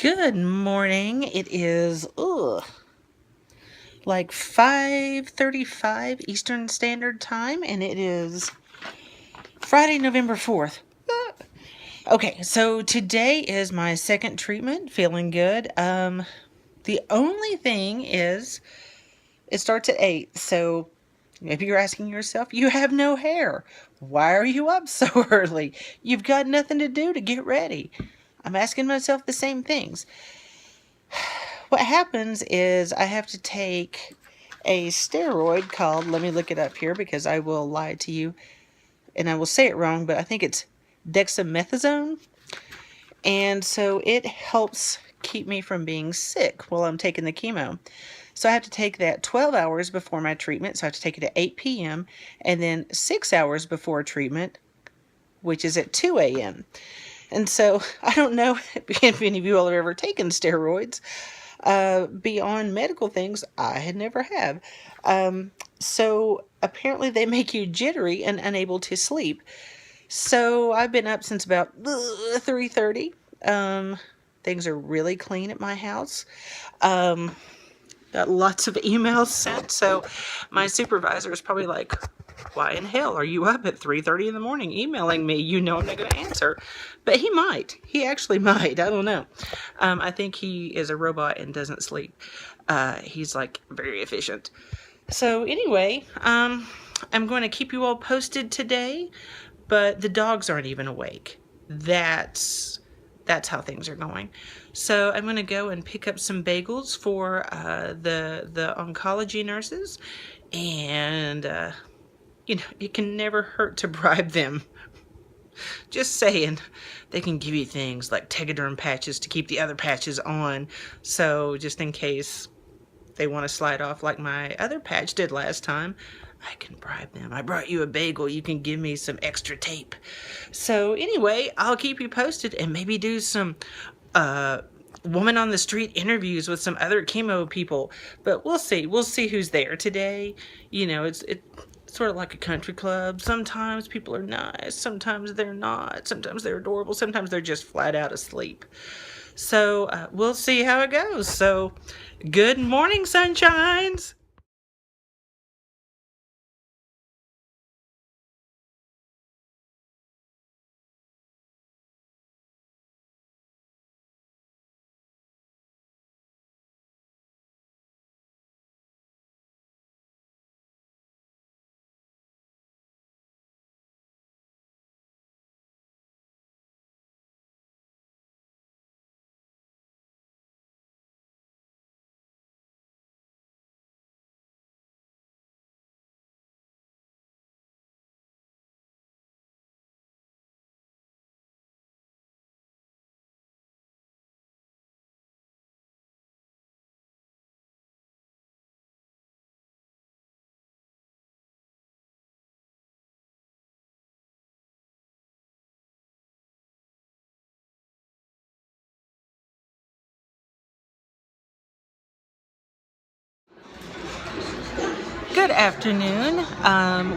Good morning. It is like 5:35 Eastern Standard Time, and it is Friday, November 4th. Okay, so today is my second treatment. Feeling good. The only thing is it starts at 8, so maybe you're asking yourself, you have no hair. Why are you up so early? You've got nothing to do to get ready. I'm asking myself the same things. What happens is I have to take a steroid called, let me look it up here because I will lie to you and I will say it wrong, but I think it's dexamethasone. And so it helps keep me from being sick while I'm taking the chemo. So I have to take that 12 hours before my treatment. So I have to take it at 8 p.m. and then 6 hours before treatment, which is at 2 a.m. And so I don't know if any of you all have ever taken steroids. Beyond medical things, I had never have. So apparently they make you jittery and unable to sleep. So I've been up since about 3:30. Things are really clean at my house. Got lots of emails sent, so my supervisor is probably like, why in hell are you up at 3:30 in the morning emailing me? You know I'm not going to answer. But he might. He actually might. I don't know. I think he is a robot and doesn't sleep. He's like very efficient. So anyway, I'm going to keep you all posted today, but the dogs aren't even awake. That's how things are going. So I'm going to go and pick up some bagels for the oncology nurses, and it can never hurt to bribe them. Just saying, they can give you things like Tegaderm patches to keep the other patches on. So just in case they want to slide off like my other patch did last time, I can bribe them. I brought you a bagel. You can give me some extra tape. So anyway, I'll keep you posted and maybe do some woman on the street interviews with some other chemo people. But we'll see. We'll see who's there today. It's sort of like a country club. Sometimes people are nice. Sometimes they're not. Sometimes they're adorable. Sometimes they're just flat out asleep. So we'll see how it goes. So good morning, sunshines. Good afternoon.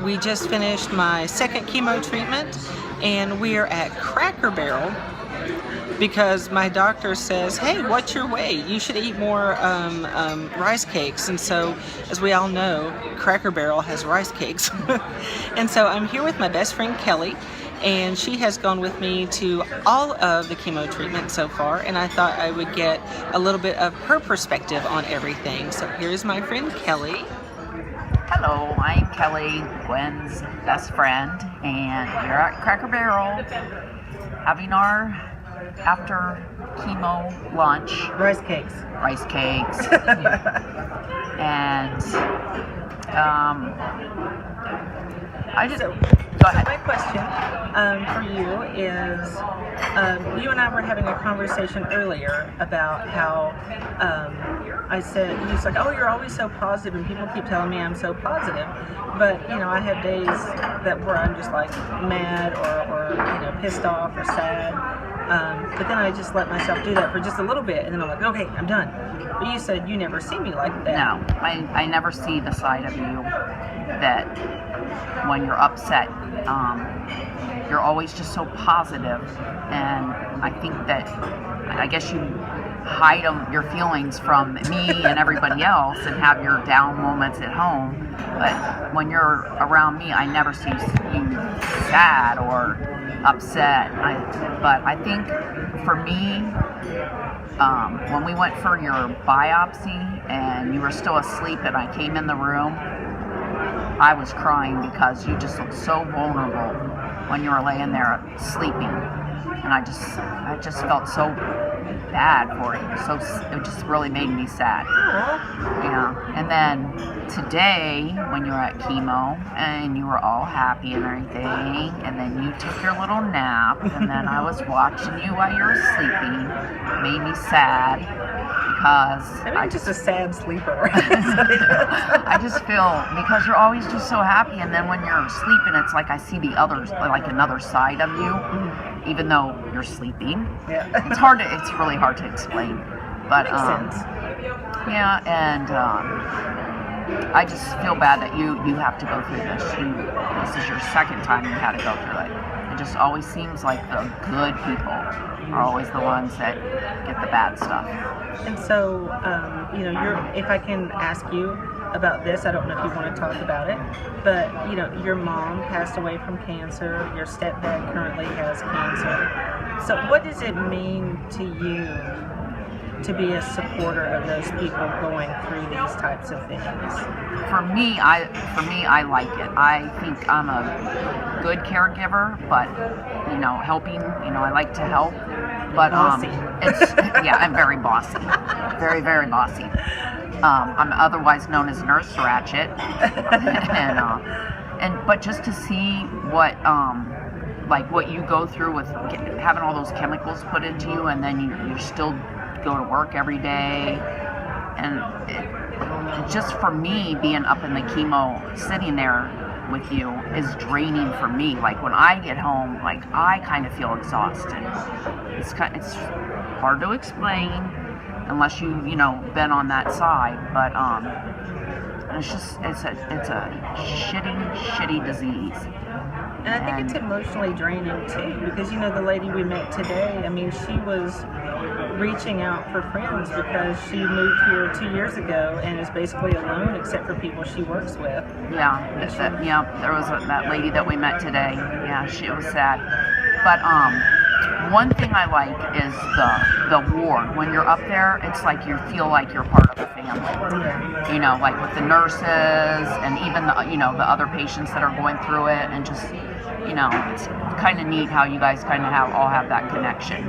We just finished my second chemo treatment, and we are at Cracker Barrel because my doctor says, hey, what's your weight? You should eat more rice cakes. And so, as we all know, Cracker Barrel has rice cakes. And so I'm here with my best friend Kelly, and she has gone with me to all of the chemo treatment so far, and I thought I would get a little bit of her perspective on everything. So here's my friend Kelly. Hello, I'm Kelly, Gwen's best friend, and we're at Cracker Barrel having our after chemo lunch. Rice cakes. And I just So go ahead. my question for you is, you and I were having a conversation earlier about how I said, he's like, oh, you're always so positive, and people keep telling me I'm so positive, but I have days where I'm just like mad or pissed off or sad, but then I just let myself do that for just a little bit, and then I'm like, okay, I'm done. But you said you never see me like that. No, I never see the side of you that when you're upset, you're always just so positive, and I think that, I guess you hide your feelings from me and everybody else and have your down moments at home. But when you're around me, I never see you sad or upset. But I think for me, when we went for your biopsy and you were still asleep and I came in the room, I was crying because you just looked so vulnerable when you were laying there sleeping. And I just felt so bad for you. So it just really made me sad. Yeah. And then today, when you were at chemo and you were all happy and everything, and then you took your little nap, and then I was watching you while you were sleeping, made me sad because I'm just a sad sleeper. I just feel, because you're always just so happy, and then when you're sleeping, it's like I see the others, like another side of you. Even though you're sleeping. Yeah. It's really hard to explain. But makes sense. Yeah, and I just feel bad that you have to go through this. This is your second time you had to go through it. It just always seems like the good people are always the ones that get the bad stuff. And so, if I can ask you about this, I don't know if you want to talk about it, but your mom passed away from cancer, your stepdad currently has cancer. So what does it mean to you to be a supporter of those people going through these types of things? For me, I like it. I think I'm a good caregiver, but helping, I like to help. But I'm very bossy. Very, very bossy. I'm otherwise known as Nurse Ratchet, but just to see what what you go through with having all those chemicals put into you, and then you still go to work every day, and just for me, being up in the chemo, sitting there with you is draining for me. Like when I get home, I kind of feel exhausted. It's hard to explain unless you've been on that side, but it's a shitty disease. And I think it's emotionally draining too, because the lady we met today, she was reaching out for friends because she moved here 2 years ago and is basically alone except for people she works with. There was that lady that we met today. Yeah, she was sad. But one thing I like is the ward. When you're up there, it's like you feel like you're part of the family. Like with the nurses and even the other patients that are going through it, and just it's kind of neat how you guys kind of all have that connection.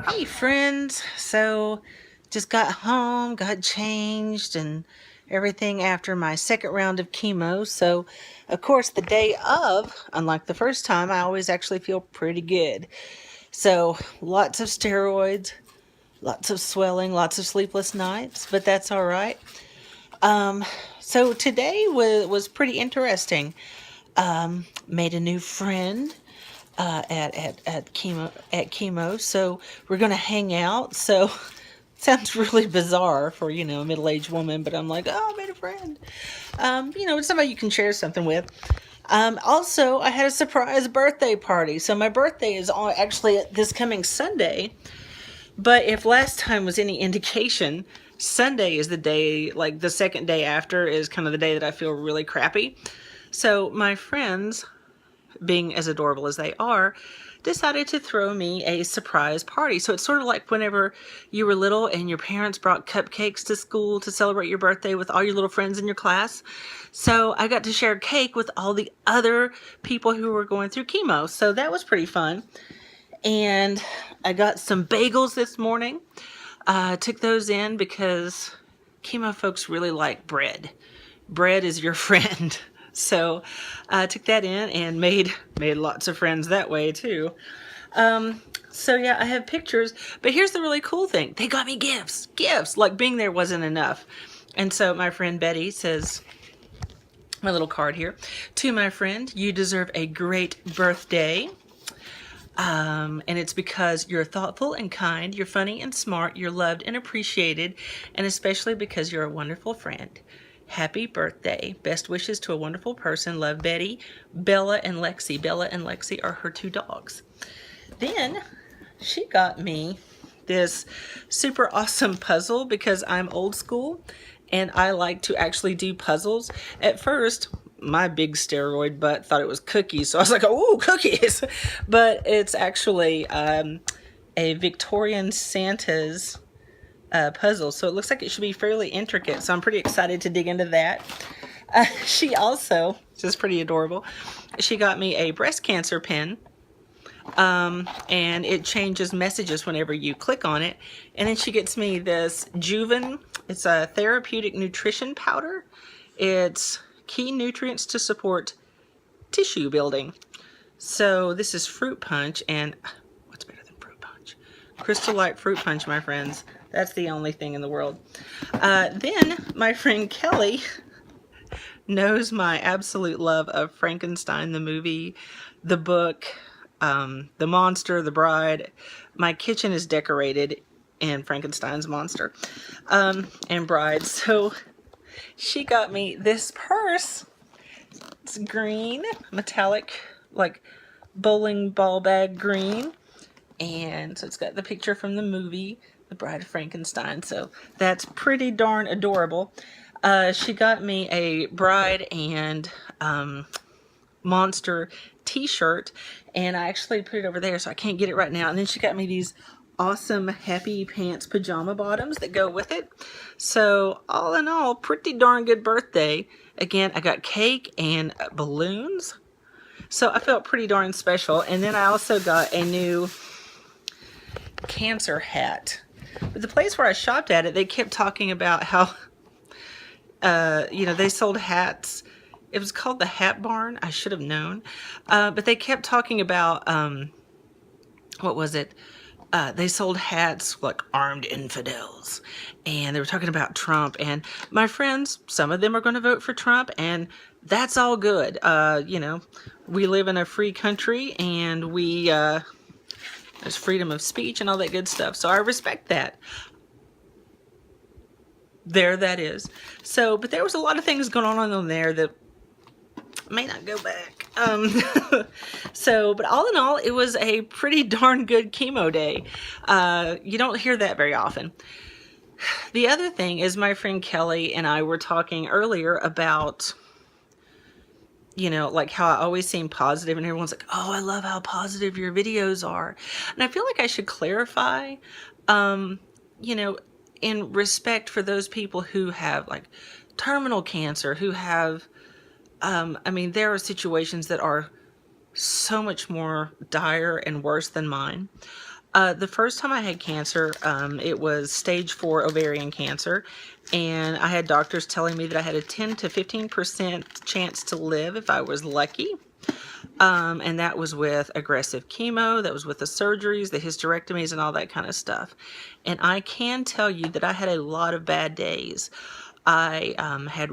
Hey friends, so just got home, got changed and everything after my second round of chemo. So of course the day of, unlike the first time, I always actually feel pretty good. So lots of steroids, lots of swelling, lots of sleepless nights, but that's all right. So today was pretty interesting. Made a new friend at chemo, so we're gonna hang out. So sounds really bizarre for a middle-aged woman, but I'm like, oh, I made a friend. It's somebody you can share something with. Also, I had a surprise birthday party. So my birthday is actually this coming Sunday. But if last time was any indication, Sunday is the day, like the second day after is kind of the day that I feel really crappy. So my friends, being as adorable as they are, decided to throw me a surprise party. So it's sort of like whenever you were little and your parents brought cupcakes to school to celebrate your birthday with all your little friends in your class. So I got to share cake with all the other people who were going through chemo. So that was pretty fun. And I got some bagels this morning. Took those in because chemo folks really like bread. Bread is your friend. So I took that in and made lots of friends that way too. So yeah, I have pictures, but here's the really cool thing. They got me gifts. Like being there wasn't enough. And so my friend Betty says, my little card here, to my friend, you deserve a great birthday. And it's because you're thoughtful and kind, you're funny and smart, you're loved and appreciated, and especially because you're a wonderful friend. Happy birthday. Best wishes to a wonderful person. Love, Betty, Bella, and Lexi. Bella and Lexi are her two dogs. Then she got me this super awesome puzzle because I'm old school and I like to actually do puzzles. At first, my big steroid butt thought it was cookies, so I was like, oh, cookies! But it's actually a Victorian Santa's puzzle, so it looks like it should be fairly intricate, so I'm pretty excited to dig into that. She also, which is pretty adorable, she got me a breast cancer pen, and it changes messages whenever you click on it. And then she gets me this Juven. It's a therapeutic nutrition powder. It's key nutrients to support tissue building. So this is fruit punch, and what's better than fruit punch? Crystal Light fruit punch, my friends. That's the only thing in the world. Then my friend Kelly knows my absolute love of Frankenstein, the movie, the book, the monster, the bride. My kitchen is decorated in Frankenstein's monster and bride. So she got me this purse. It's green, metallic, like bowling ball bag green. And so it's got the picture from the movie, The Bride of Frankenstein. So that's pretty darn adorable. She got me a bride and monster t-shirt, and I actually put it over there so I can't get it right now. And then she got me these awesome Happy Pants pajama bottoms that go with it. So all in all, pretty darn good birthday. Again, I got cake and balloons, so I felt pretty darn special. And then I also got a new cancer hat. But the place where I shopped at it, they kept talking about how you know, they sold hats. It was called the Hat Barn. I should have known. But they kept talking about, what was it? They sold hats like armed infidels. And they were talking about Trump. And my friends, some of them are going to vote for Trump. And that's all good. You know, we live in a free country. And there's freedom of speech and all that good stuff. So I respect that. There that is. So, but there was a lot of things going on there that may not go back. So, but all in all, it was a pretty darn good chemo day. You don't hear that very often. The other thing is my friend Kelly and I were talking earlier about, you know, like how I always seem positive and everyone's like, oh, I love how positive your videos are. And I feel like I should clarify, you know, in respect for those people who have like terminal cancer, who have, I mean, there are situations that are so much more dire and worse than mine. The first time I had cancer, it was stage 4 ovarian cancer, and I had doctors telling me that I had a 10 to 15% chance to live if I was lucky. And that was with aggressive chemo, that was with the surgeries, the hysterectomies, and all that kind of stuff. And I can tell you that I had a lot of bad days. I had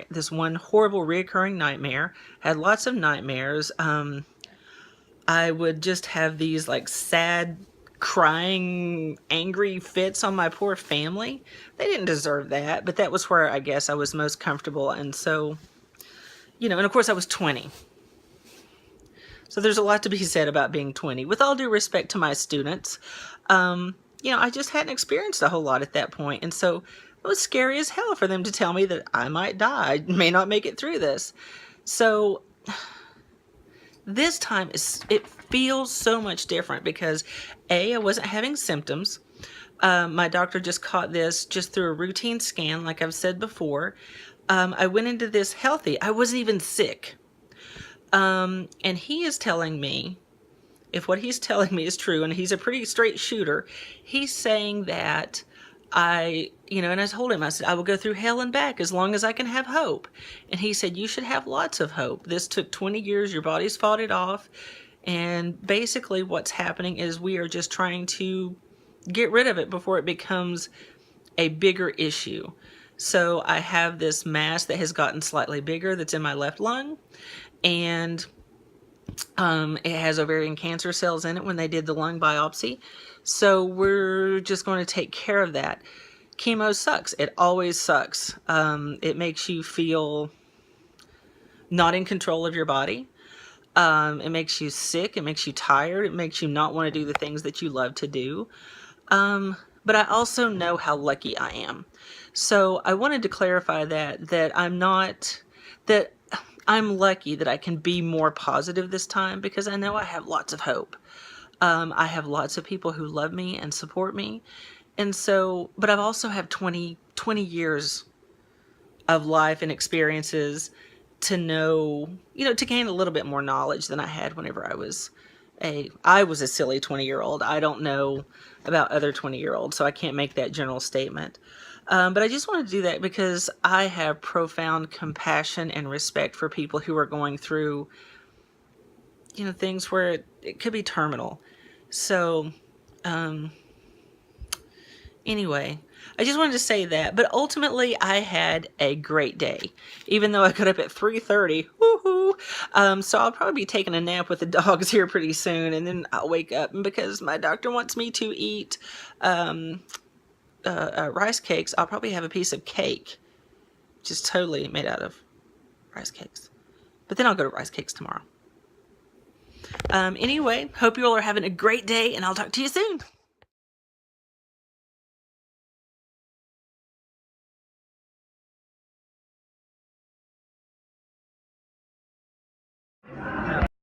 this one horrible reoccurring nightmare, had lots of nightmares. I would just have these like sad, crying, angry fits on my poor family. They didn't deserve that, but that was where I guess I was most comfortable. And so, you know, and of course I was 20. So there's a lot to be said about being 20. With all due respect to my students, you know, I just hadn't experienced a whole lot at that point. And so it was scary as hell for them to tell me that I might die, I may not make it through this. So this time, it feels so much different because I wasn't having symptoms. My doctor just caught this just through a routine scan, like I've said before. I went into this healthy. I wasn't even sick. And he is telling me, if what he's telling me is true, and he's a pretty straight shooter, he's saying that you know, and I told him, I said, I will go through hell and back as long as I can have hope. And he said, you should have lots of hope. This took 20 years. Your body's fought it off. And basically what's happening is we are just trying to get rid of it before it becomes a bigger issue. So I have this mass that has gotten slightly bigger that's in my left lung. And it has ovarian cancer cells in it when they did the lung biopsy. So we're just going to take care of that. Chemo sucks. It always sucks. It makes you feel not in control of your body. It makes you sick. It makes you tired. It makes you not want to do the things that you love to do. But I also know how lucky I am. So I wanted to clarify that I'm lucky that I can be more positive this time, because I know I have lots of hope. I have lots of people who love me and support me. And so, but I've also have 20 years of life and experiences to know, to gain a little bit more knowledge than I had whenever I was a silly 20-year-old. I don't know about other 20-year-olds, so I can't make that general statement. But I just wanted to do that because I have profound compassion and respect for people who are going through, things where it could be terminal. So, anyway, I just wanted to say that. But ultimately, I had a great day, even though I got up at 3:30. Woohoo! So I'll probably be taking a nap with the dogs here pretty soon, and then I'll wake up. And because my doctor wants me to eat rice cakes, I'll probably have a piece of cake, just totally made out of rice cakes. But then I'll go to rice cakes tomorrow. Anyway, hope you all are having a great day, and I'll talk to you soon.